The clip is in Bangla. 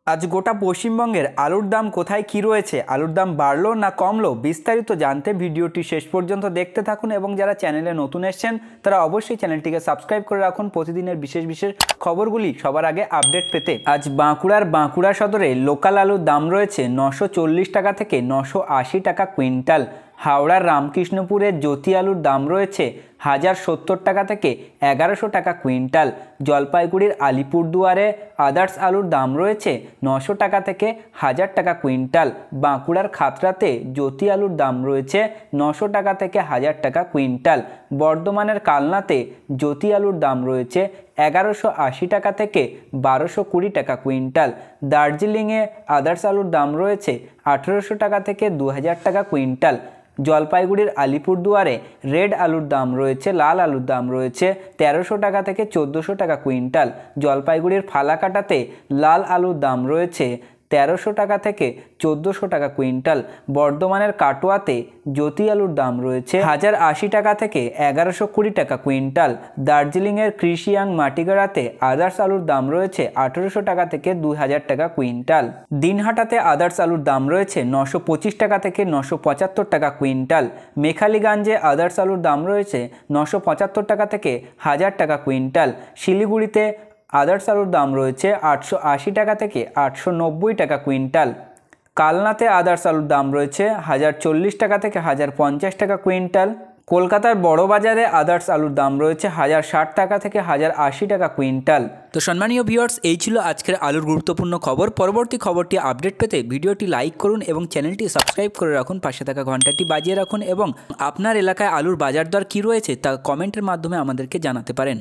আজ গোটা পশ্চিমবঙ্গের আলুর দাম কোথায় কি রয়েছে, আলুর দাম বাড়লো না কমলো, বিস্তারিত জানতে ভিডিওটি শেষ পর্যন্ত দেখতে থাকুন এবং যারা চ্যানেলে নতুন এসেছেন তারা অবশ্যই চ্যানেলটিকে সাবস্ক্রাইব করে রাখুন প্রতিদিনের বিশেষ বিশেষ খবরগুলি সবার আগে আপডেট পেতে। আজ বাঁকুড়া সদরে লোকাল আলুর দাম রয়েছে 940 টাকা থেকে 980 টাকা কুইন্টাল। হাওড়ার রামকৃষ্ণপুরের জ্যোতি আলুর দাম রয়েছে 1070 টাকা থেকে 1100 টাকা কুইন্টাল। জলপাইগুড়ির আলিপুরদুয়ারে আদার্স আলুর দাম রয়েছে 900 টাকা থেকে 1000 টাকা কুইন্টাল। বাঁকুড়ার খাতড়াতে জ্যোতি আলুর দাম রয়েছে 900 টাকা থেকে 1000 টাকা কুইন্টাল। বর্ধমানের কালনাতে জ্যোতি আলুর দাম রয়েছে 1180 টাকা থেকে 1220 টাকা কুইন্টাল। দার্জিলিংয়ে আদার্স আলুর দাম রয়েছে 1800 টাকা থেকে 2000 টাকা কুইন্টাল। জলপাইগুড়ির আলিপুরদুয়ারে রেড আলুর দাম রয়েছে, লাল আলুর দাম রয়েছে 1300 টাকা থেকে 1400 টাকা কুইন্টাল। জলপাইগুড়ির ফালাকাটাতে লাল আলুর দাম রয়েছে 1300 টাকা থেকে 1400 টাকা কুইন্টাল। বর্ধমানের কাটোয়াতে জ্যোতি আলুর দাম রয়েছে 1080 টাকা থেকে 1120 টাকা কুইন্টাল। দার্জিলিংয়ের কৃষিয়াং মাটিগাড়াতে আদার্স আলুর দাম রয়েছে 1800 টাকা থেকে 2000 টাকা কুইন্টাল। দিনহাটাতে আদার্স আলুর দাম রয়েছে 925 টাকা থেকে 975 টাকা কুইন্টাল। মেখালিগঞ্জে আদার্স আলুর দাম রয়েছে 975 টাকা থেকে 1000 টাকা কুইন্টাল। শিলিগুড়িতে আদার্স আলুর দাম রয়েছে 880 টাকা থেকে 890 টাকা কুইন্টাল। কালনাতে আদার্স আলুর দাম রয়েছে 1040 টাকা থেকে 1050 টাকা কুইন্টাল। কলকাতার বড় বাজারে আদার্স আলুর দাম রয়েছে 1060 টাকা থেকে 1080 টাকা কুইন্টাল। তো সম্মানীয় ভিউয়ার্স, এই ছিল আজকের আলুর গুরুত্বপূর্ণ খবর। পরবর্তী খবরটি আপডেট পেতে ভিডিওটি লাইক করুন এবং চ্যানেলটি সাবস্ক্রাইব করে রাখুন, পাশে থাকা ঘন্টাটি বাজিয়ে রাখুন এবং আপনার এলাকায় আলুর বাজার দর কী রয়েছে তা কমেন্টের মাধ্যমে আমাদেরকে জানাতে পারেন।